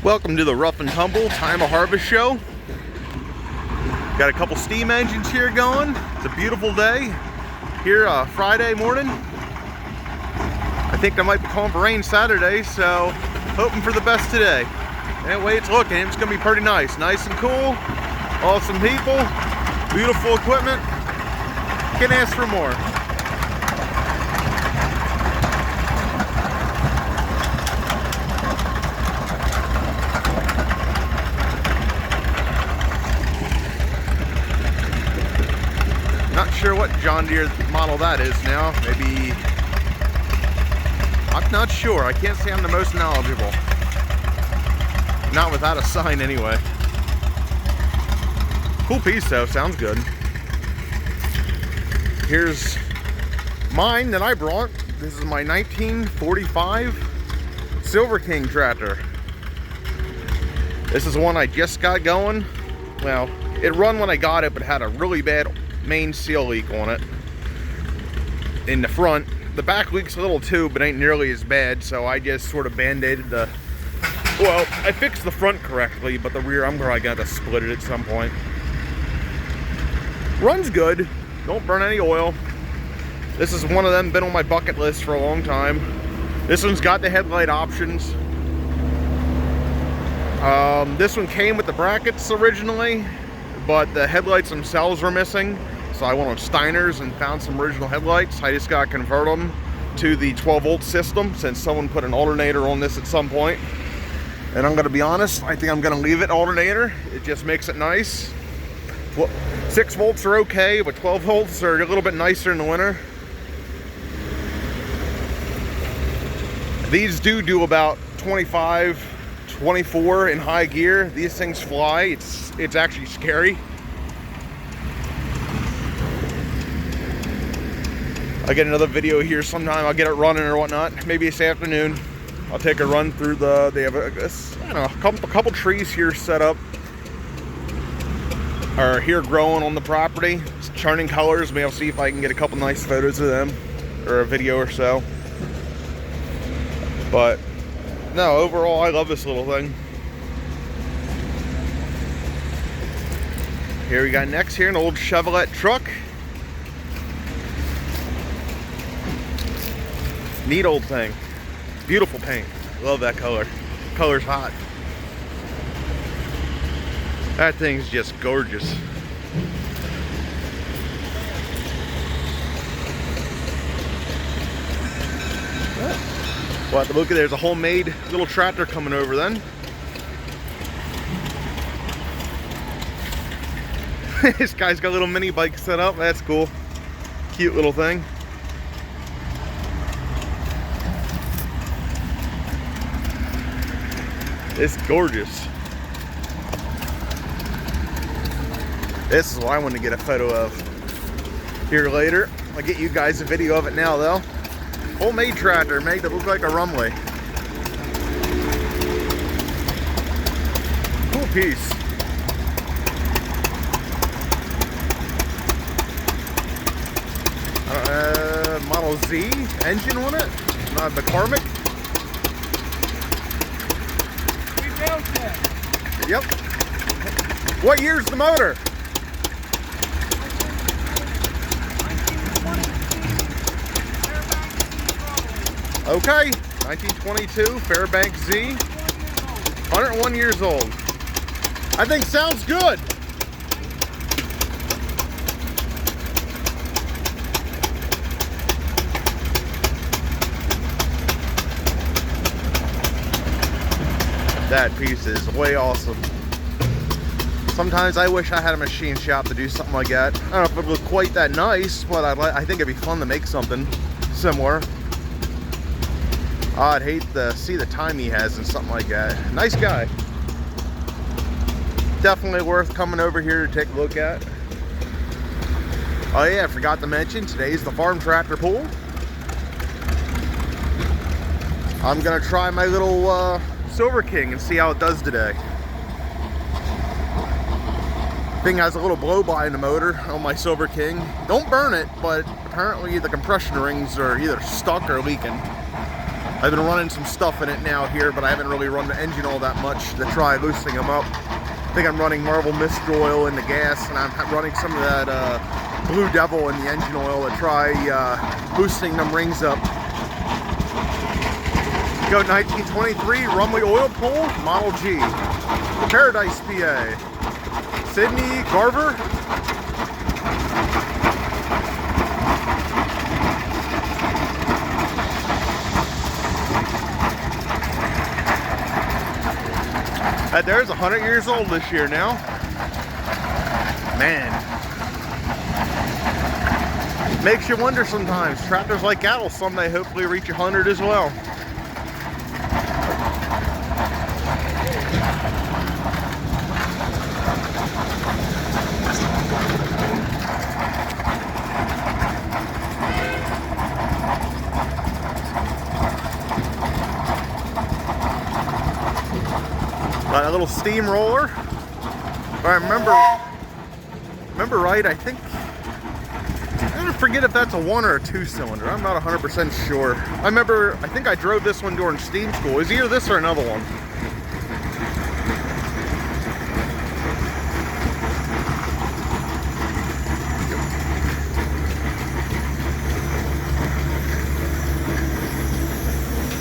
Welcome to the Rough and Tumble Time of Harvest show. Got a couple steam engines here going. It's a beautiful day here Friday morning. I think there might be calling for rain Saturday, so hoping for the best today. That way it's looking, it's gonna be pretty nice. Nice and cool, awesome people, beautiful equipment. Can't ask for more. Not sure what John Deere model that is now. Maybe, I'm not sure. I can't say I'm the most knowledgeable. Not without a sign anyway. Cool piece though, sounds good. Here's mine that I brought. This is my 1945 Silver King tractor. This is one I just got going. Well, it run when I got it, but had a really bad main seal leak on it in the front. The back leaks a little too, but ain't nearly as bad, so I just sort of band-aided the, well, I fixed the front correctly, but the rear I'm probably gonna have to split it at some point. Runs good, don't burn any oil. This is one of them, been on my bucket list for a long time. This one's got the headlight options. This one came with the brackets originally, but the headlights themselves were missing. So I went on Steiner's and found some original headlights. I just got to convert them to the 12-volt system since someone put an alternator on this at some point. And I'm going to be honest, I think I'm going to leave it alternator. It just makes it nice. Well, 6 volts are okay, but 12 volts are a little bit nicer in the winter. These do about 25, 24 in high gear. These things fly. It's actually scary. I'll get another video here sometime. I'll get it running or whatnot. Maybe this afternoon. I'll take a run through they have I don't know, a couple trees here set up. Are here growing on the property. It's churning colors. Maybe I'll see if I can get a couple nice photos of them or a video or so. But no, overall I love this little thing. Here we got next here an old Chevolet Truck. Neat old thing. Beautiful paint. Love that color. Color's hot. That thing's just gorgeous. Well, look at there's a homemade little tractor coming over then. This guy's got a little mini bike set up. That's cool. Cute little thing. It's gorgeous. This is what I want to get a photo of here later. I'll get you guys a video of it now though. Homemade tractor made to look like a Rumley. Cool piece. Model Z engine on it. Not McCormick. Yep. What year's the motor? 1922. Okay, 1922 Fairbanks Z. 101 years old. I think sounds good. That piece is way awesome. Sometimes I wish I had a machine shop to do something like that. I don't know if it would look quite that nice, but I think it'd be fun to make something similar. I'd hate to see the time he has in something like that. Nice guy. Definitely worth coming over here to take a look at. Oh yeah, I forgot to mention, today's the farm tractor pull. I'm gonna try my little Silver King and see how it does today. Thing has a little blow-by in the motor on my Silver King. Don't burn it, but apparently the compression rings are either stuck or leaking. I've been running some stuff in it now here, but I haven't really run the engine all that much to try loosening them up. I think I'm running Marvel Mist Oil in the gas, and I'm running some of that Blue Devil in the engine oil to try loosening them rings up. Go 1923 Rumley Oil Pool, Model G. Paradise, PA. Sydney Garver. That there's 100 years old this year now. Man. Makes you wonder sometimes. Tractors like cattle someday hopefully reach 100 as well. Got a little steamroller. If I remember right, I think, I forget if that's a 1 or a 2 cylinder. I'm not 100% sure. I think I drove this one during steam school. It's either this or another one.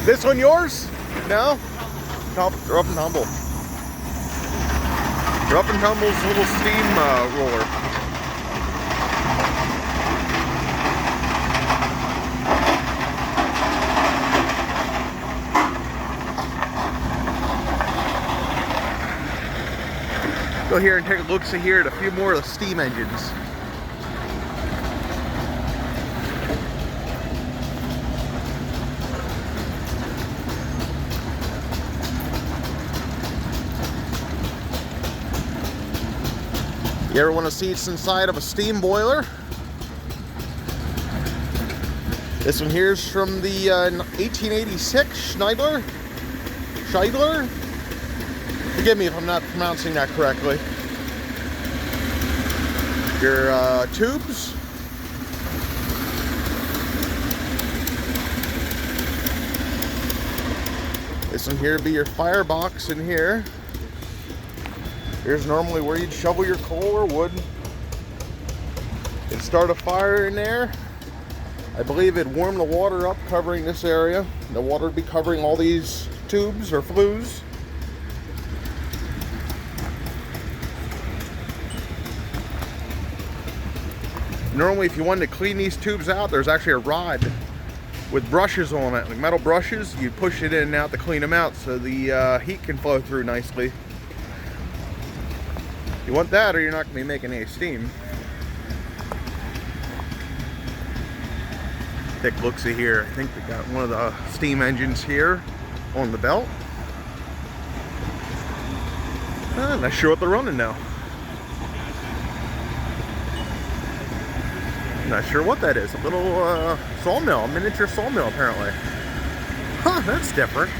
This one yours? No? Rough and Tumble. Rough and Tumble's little steam roller. Go here and take a look-see here at a few more of the steam engines. You ever want to see what's inside of a steam boiler? This one here is from the 1886 Scheidler. Forgive me if I'm not pronouncing that correctly. Your tubes. This one here would be your firebox in here. Here's normally where you'd shovel your coal or wood. It'd start a fire in there. I believe it'd warm the water up covering this area. The water would be covering all these tubes or flues. Normally if you wanted to clean these tubes out, there's actually a rod with brushes on it, like metal brushes. You push it in and out to clean them out so the heat can flow through nicely. You want that or you're not going to be making any steam. Take a look-see here. I think we got one of the steam engines here on the belt. Not sure what they're running now. Not sure what that is. A little sawmill, a miniature sawmill apparently. Huh, that's different.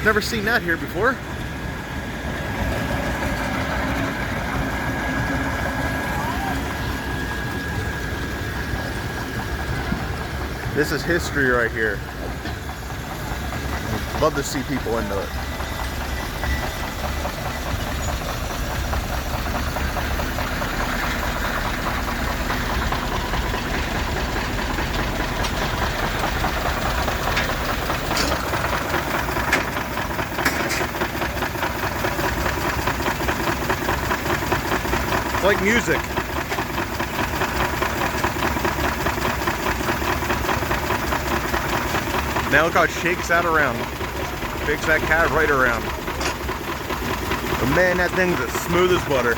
Never seen that here before. This is history right here. Love to see people into it. It's like music. Now look how it shakes that around. Shakes that cab right around. But man, that thing's as smooth as butter.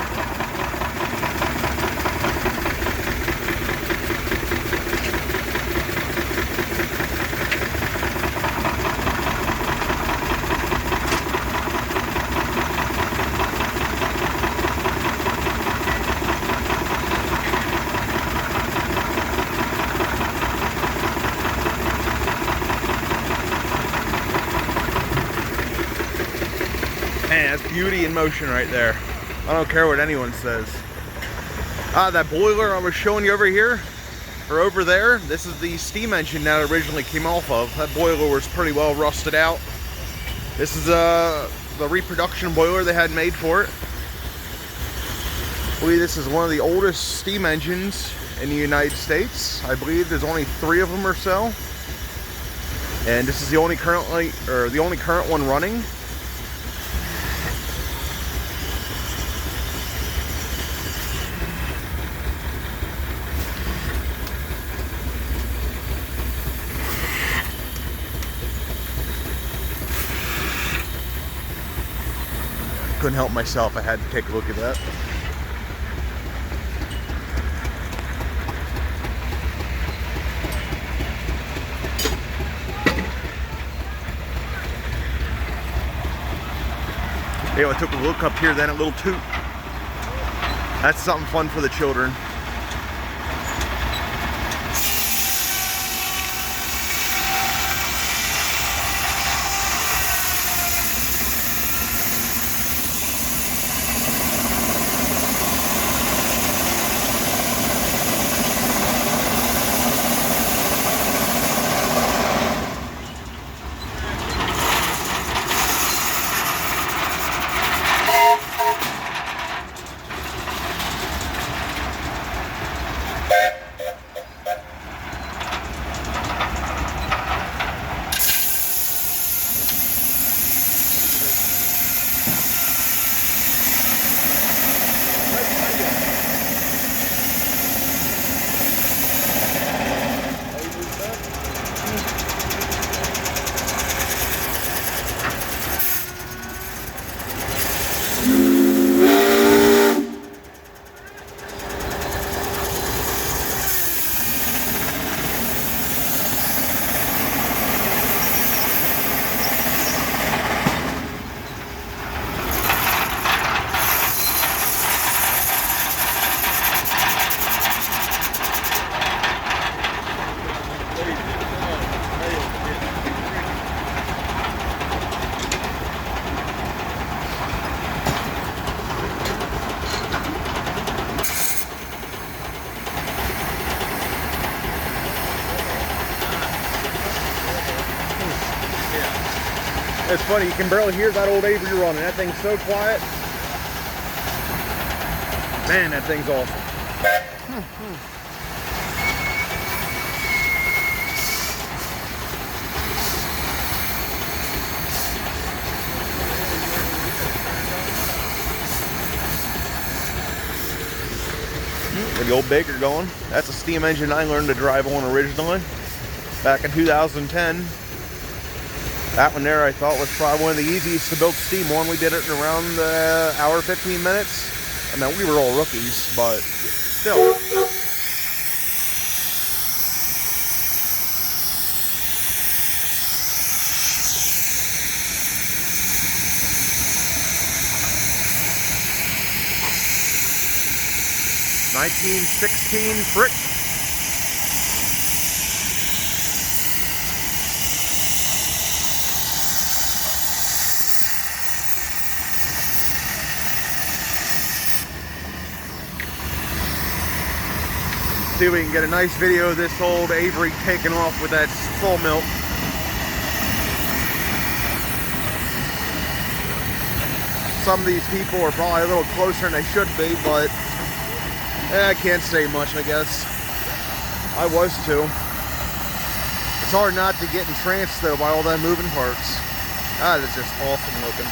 Man, that's beauty in motion right there. I don't care what anyone says. That boiler I was showing you over here, For over there, this is the steam engine that it originally came off of. That boiler was pretty well rusted out. This is the reproduction boiler they had made for it. I believe this is one of the oldest steam engines in the United States. I believe there's only 3 of them or so. And this is the only current one running. Couldn't help myself, I had to take a look at that. Yeah, I took a look up here, then a little toot. That's something fun for the children. It's funny, you can barely hear that old Avery running. That thing's so quiet. Man, that thing's awesome. With the old Baker going. That's a steam engine I learned to drive on originally back in 2010. That one there I thought was probably one of the easiest to build steam on. We did it in around the hour, 15 minutes. I mean, we were all rookies, but still. '16 Frick. See if we can get a nice video of this old Avery taking off with that Sawmill. Some of these people are probably a little closer than they should be, but I can't say much, I guess. I was too. It's hard not to get entranced though by all that moving parts. That is just awesome looking.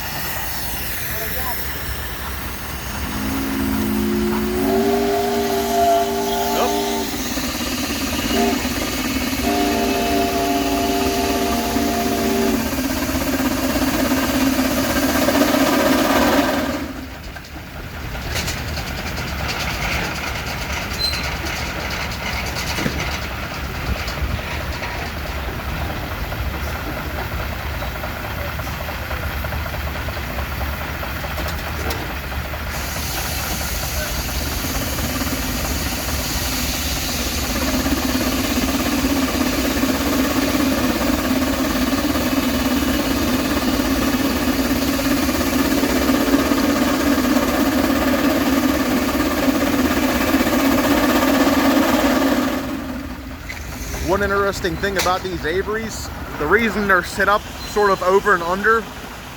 one interesting thing about these Averys, the reason they're set up sort of over and under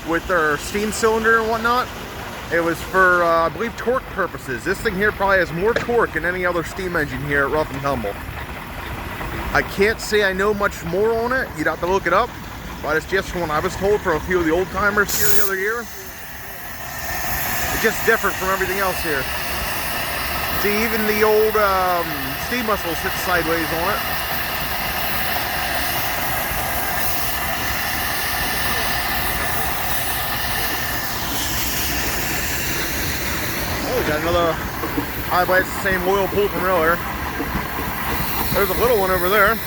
with their steam cylinder and whatnot, it was for, I believe, torque purposes. This thing here probably has more torque than any other steam engine here at Rough&Tumble. I can't say I know much more on it. You'd have to look it up. But it's just what I was told from a few of the old timers here the other year. It's just different from everything else here. See, even the old steam muscle sits sideways on it. Oh, we got another, I bet it's the same oil pull from earlier. There's a little one over there.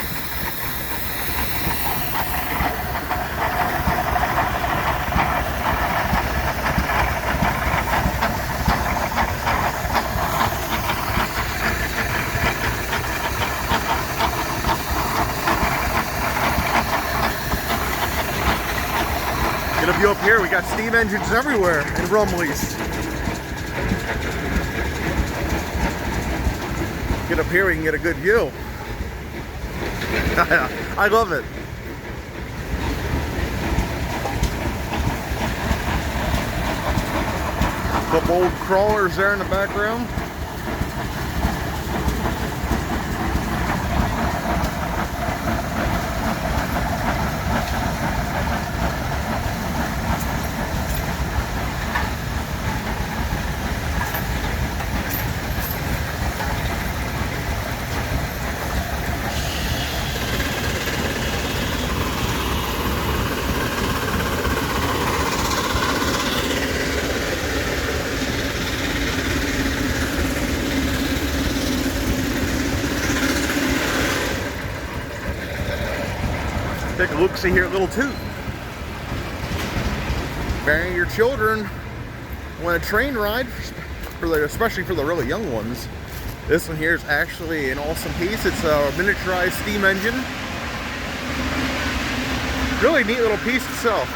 Get a view up here, we got steam engines everywhere and Rumleys. Get up here, we can get a good view. I love it. Couple old crawlers there in the background. Take a look, see here, little toot. Bearing your children on a train ride, especially for the really young ones. This one here is actually an awesome piece. It's a miniaturized steam engine. Really neat little piece itself.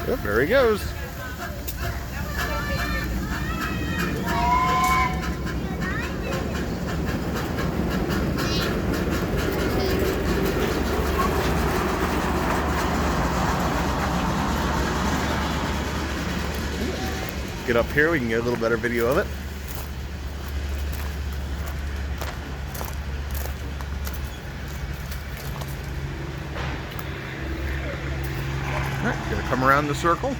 Yep, there he goes. Get up here, we can get a little better video of it. Alright, gonna come around the circle.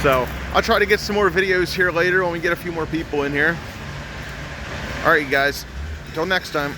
So I'll try to get some more videos here later when we get a few more people in here. All right, you guys, until next time.